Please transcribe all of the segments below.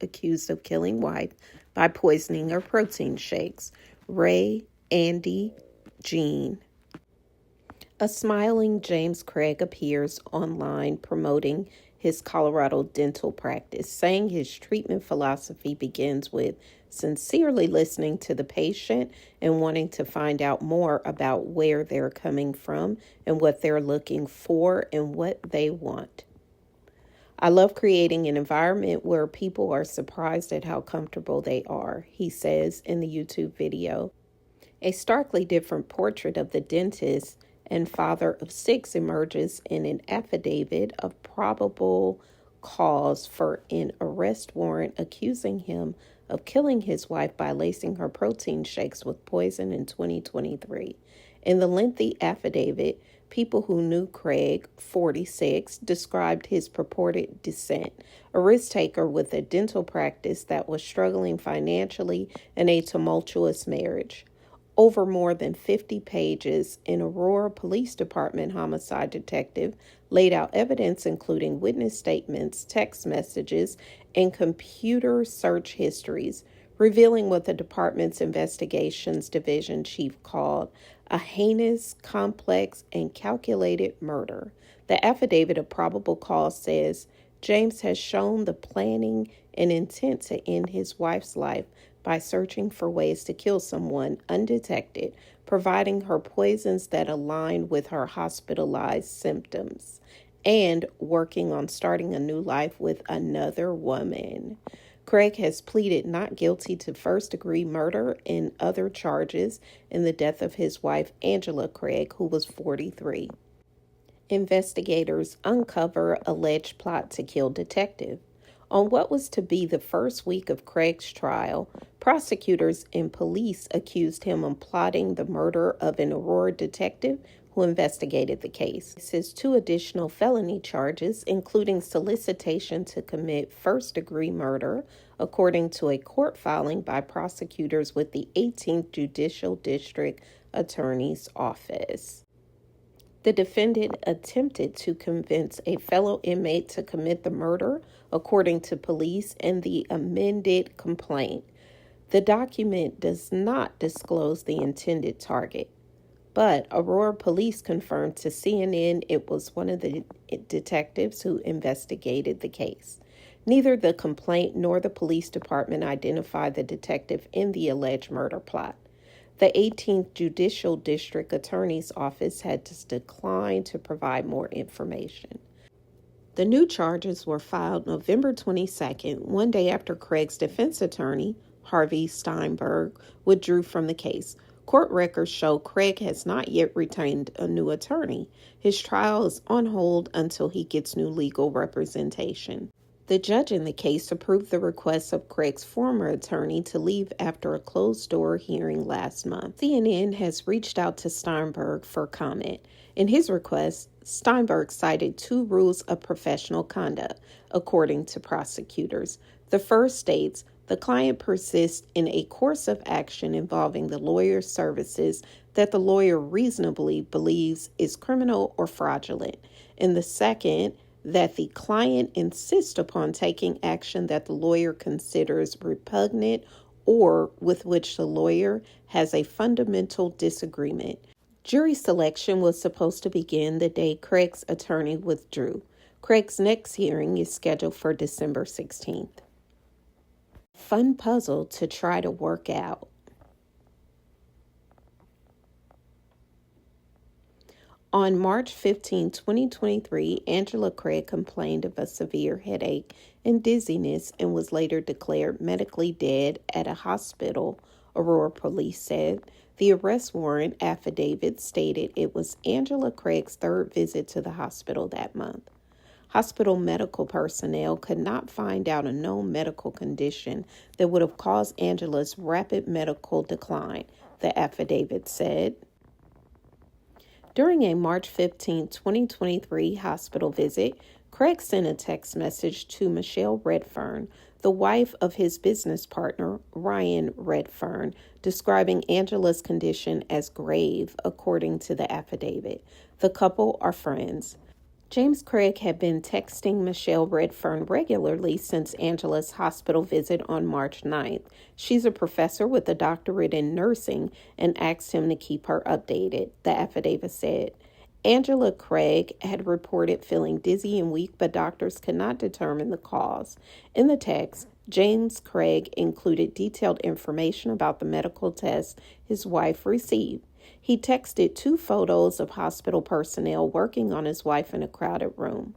accused of killing wife by poisoning her protein shakes. Ray, Andi, Jean. A smiling James Craig appears online promoting his Colorado dental practice, saying his treatment philosophy begins with sincerely listening to the patient and wanting to find out more about where they're coming from and what they're looking for and what they want. I love creating an environment where people are surprised at how comfortable they are, he says in the YouTube video. A starkly different portrait of the dentist and father of 6 emerges in an affidavit of probable cause for an arrest warrant accusing him of killing his wife by lacing her protein shakes with poison in 2023. In the lengthy affidavit, people who knew Craig, 46, described his purported descent, a risk-taker with a dental practice that was struggling financially and a tumultuous marriage. Over more than 50 pages, an Aurora Police Department homicide detective laid out evidence including witness statements, text messages, and computer search histories, revealing what the department's investigations division chief called a heinous, complex, and calculated murder. The affidavit of probable cause says James has shown the planning and intent to end his wife's life by searching for ways to kill someone undetected, providing her poisons that align with her hospitalized symptoms, and working on starting a new life with another woman. Craig has pleaded not guilty to first-degree murder and other charges in the death of his wife, Angela Craig, who was 43. Investigators uncover alleged plot to kill detective. On what was to be the first week of Craig's trial, prosecutors and police accused him of plotting the murder of an Aurora detective who investigated the case. He faces 2 additional felony charges, including solicitation to commit first-degree murder, according to a court filing by prosecutors with the 18th Judicial District Attorney's Office. The defendant attempted to convince a fellow inmate to commit the murder, according to police and the amended complaint. The document does not disclose the intended target, but Aurora police confirmed to CNN it was one of the detectives who investigated the case. Neither the complaint nor the police department identified the detective in the alleged murder plot. The 18th Judicial District Attorney's Office had declined to provide more information. The new charges were filed November 22nd, one day after Craig's defense attorney, Harvey Steinberg, withdrew from the case. Court records show Craig has not yet retained a new attorney. His trial is on hold until he gets new legal representation. The judge in the case approved the request of Craig's former attorney to leave after a closed-door hearing last month. CNN has reached out to Steinberg for comment. In his request, Steinberg cited 2 rules of professional conduct, according to prosecutors. The first states, the client persists in a course of action involving the lawyer's services that the lawyer reasonably believes is criminal or fraudulent. And the second, that the client insists upon taking action that the lawyer considers repugnant or with which the lawyer has a fundamental disagreement. Jury selection was supposed to begin the day Craig's attorney withdrew. Craig's next hearing is scheduled for December 16th. Fun puzzle to try to work out. On March 15, 2023, Angela Craig complained of a severe headache and dizziness and was later declared medically dead at a hospital, Aurora police said. The arrest warrant affidavit stated it was Angela Craig's 3rd visit to the hospital that month. Hospital medical personnel could not find out a known medical condition that would have caused Angela's rapid medical decline, the affidavit said. During a March 15, 2023 hospital visit, Craig sent a text message to Michelle Redfern, the wife of his business partner, Ryan Redfern, describing Angela's condition as grave, according to the affidavit. The couple are friends. James Craig had been texting Michelle Redfern regularly since Angela's hospital visit on March 9th. She's a professor with a doctorate in nursing and asked him to keep her updated, the affidavit said. Angela Craig had reported feeling dizzy and weak, but doctors could not determine the cause. In the text, James Craig included detailed information about the medical test his wife received. He texted 2 photos of hospital personnel working on his wife in a crowded room.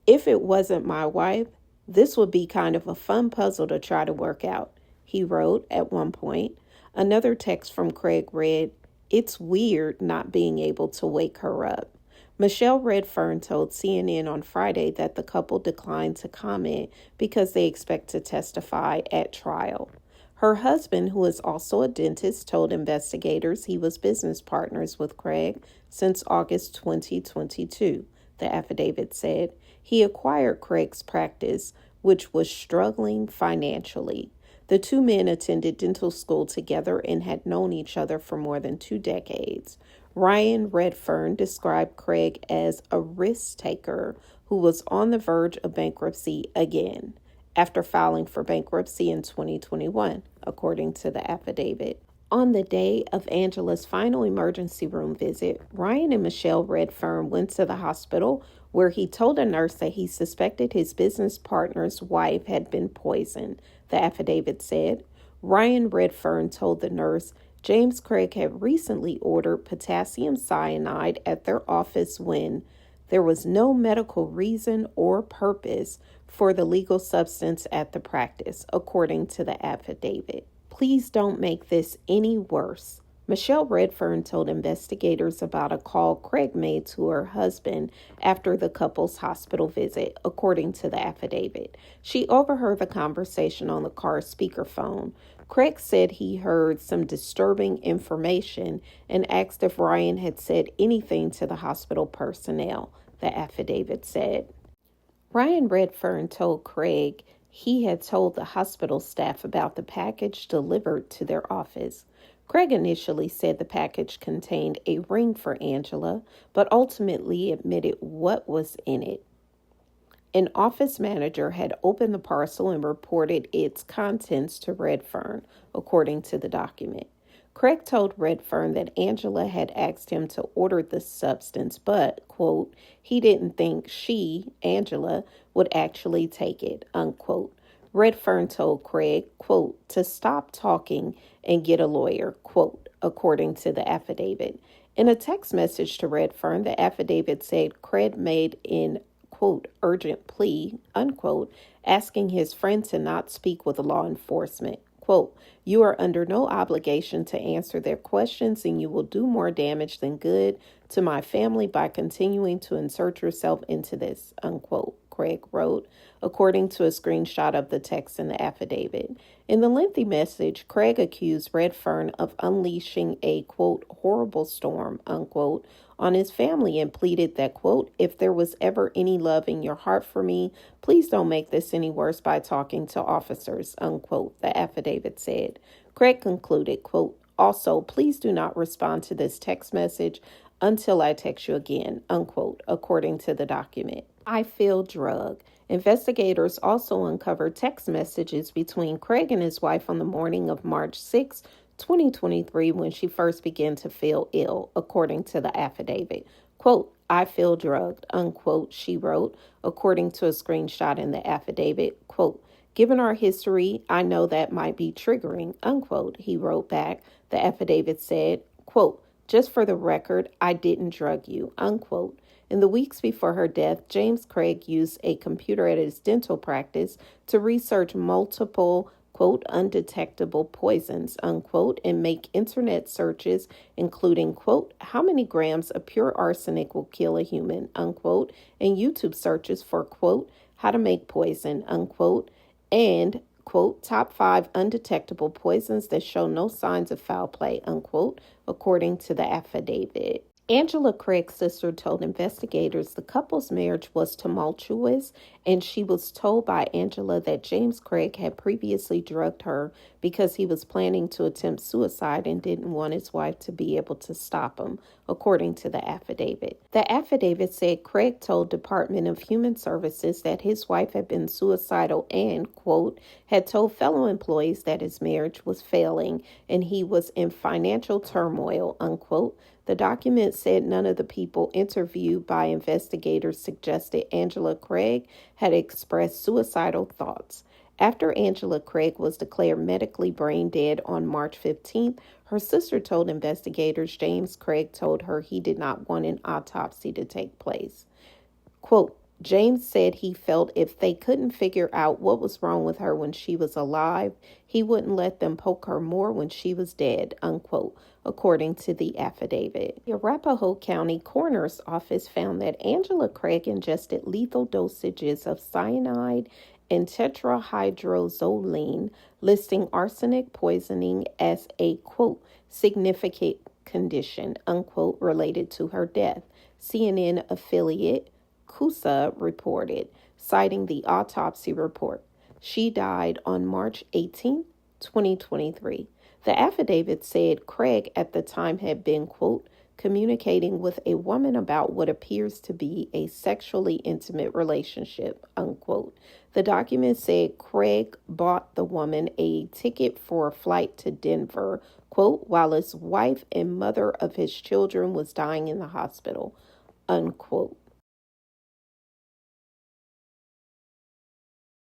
If it wasn't my wife, this would be kind of a fun puzzle to try to work out, he wrote at one point. Another text from Craig read, "It's weird not being able to wake her up." Michelle Redfern told CNN on Friday that the couple declined to comment because they expect to testify at trial. Her husband, who is also a dentist, told investigators he was business partners with Craig since August 2022, the affidavit said. He acquired Craig's practice, which was struggling financially. The 2 men attended dental school together and had known each other for more than 2 decades. Ryan Redfern described Craig as a risk taker who was on the verge of bankruptcy again, after filing for bankruptcy in 2021, according to the affidavit. On the day of Angela's final emergency room visit, Ryan and Michelle Redfern went to the hospital where he told a nurse that he suspected his business partner's wife had been poisoned, the affidavit said. Ryan Redfern told the nurse James Craig had recently ordered potassium cyanide at their office when there was no medical reason or purpose for the legal substance at the practice, according to the affidavit. Please don't make this any worse. Michelle Redfern told investigators about a call Craig made to her husband after the couple's hospital visit, according to the affidavit. She overheard the conversation on the car's speakerphone. Craig said he heard some disturbing information and asked if Ryan had said anything to the hospital personnel, the affidavit said. Ryan Redfern told Craig he had told the hospital staff about the package delivered to their office. Craig initially said the package contained a ring for Angela, but ultimately admitted what was in it. An office manager had opened the parcel and reported its contents to Redfern, according to the document. Craig told Redfern that Angela had asked him to order the substance, but, quote, he didn't think she, Angela, would actually take it, unquote. Redfern told Craig, quote, to stop talking and get a lawyer, quote, according to the affidavit. In a text message to Redfern, the affidavit said Craig made an, quote, urgent plea, unquote, asking his friend to not speak with law enforcement. Quote, you are under no obligation to answer their questions, and you will do more damage than good to my family by continuing to insert yourself into this, unquote, Craig wrote, according to a screenshot of the text in the affidavit. In the lengthy message, Craig accused Redfern of unleashing a, quote, horrible storm, unquote, on his family and pleaded that, quote, if there was ever any love in your heart for me, please don't make this any worse by talking to officers, unquote, the affidavit said. Craig concluded, quote, also, please do not respond to this text message until I text you again, unquote, according to the document. I feel drugged. Investigators also uncovered text messages between Craig and his wife on the morning of March 6, 2023, when she first began to feel ill, according to the affidavit. Quote, I feel drugged, unquote, she wrote, according to a screenshot in the affidavit. Quote, given our history, I know that might be triggering, unquote, he wrote back. The affidavit said, quote, just for the record, I didn't drug you, unquote. In the weeks before her death, James Craig used a computer at his dental practice to research multiple, quote, undetectable poisons, unquote, and make internet searches, including, quote, how many grams of pure arsenic will kill a human, unquote, and YouTube searches for, quote, how to make poison, unquote, and, quote, top 5 undetectable poisons that show no signs of foul play, unquote, according to the affidavit. Angela Craig's sister told investigators the couple's marriage was tumultuous, and she was told by Angela that James Craig had previously drugged her because he was planning to attempt suicide and didn't want his wife to be able to stop him, according to the affidavit. The affidavit said Craig told Department of Human Services that his wife had been suicidal and, quote, had told fellow employees that his marriage was failing and he was in financial turmoil, unquote. The document said none of the people interviewed by investigators suggested Angela Craig had expressed suicidal thoughts. After Angela Craig was declared medically brain dead on March 15th, her sister told investigators James Craig told her he did not want an autopsy to take place. Quote, James said he felt if they couldn't figure out what was wrong with her when she was alive, he wouldn't let them poke her more when she was dead, unquote, according to the affidavit. The Arapahoe County Coroner's Office found that Angela Craig ingested lethal dosages of cyanide and tetrahydrozoline, listing arsenic poisoning as a, quote, significant condition, unquote, related to her death. CNN affiliate CUSA reported, citing the autopsy report. She died on March 18, 2023. The affidavit said Craig at the time had been, quote, communicating with a woman about what appears to be a sexually intimate relationship, unquote. The document said Craig bought the woman a ticket for a flight to Denver, quote, while his wife and mother of his children was dying in the hospital, unquote.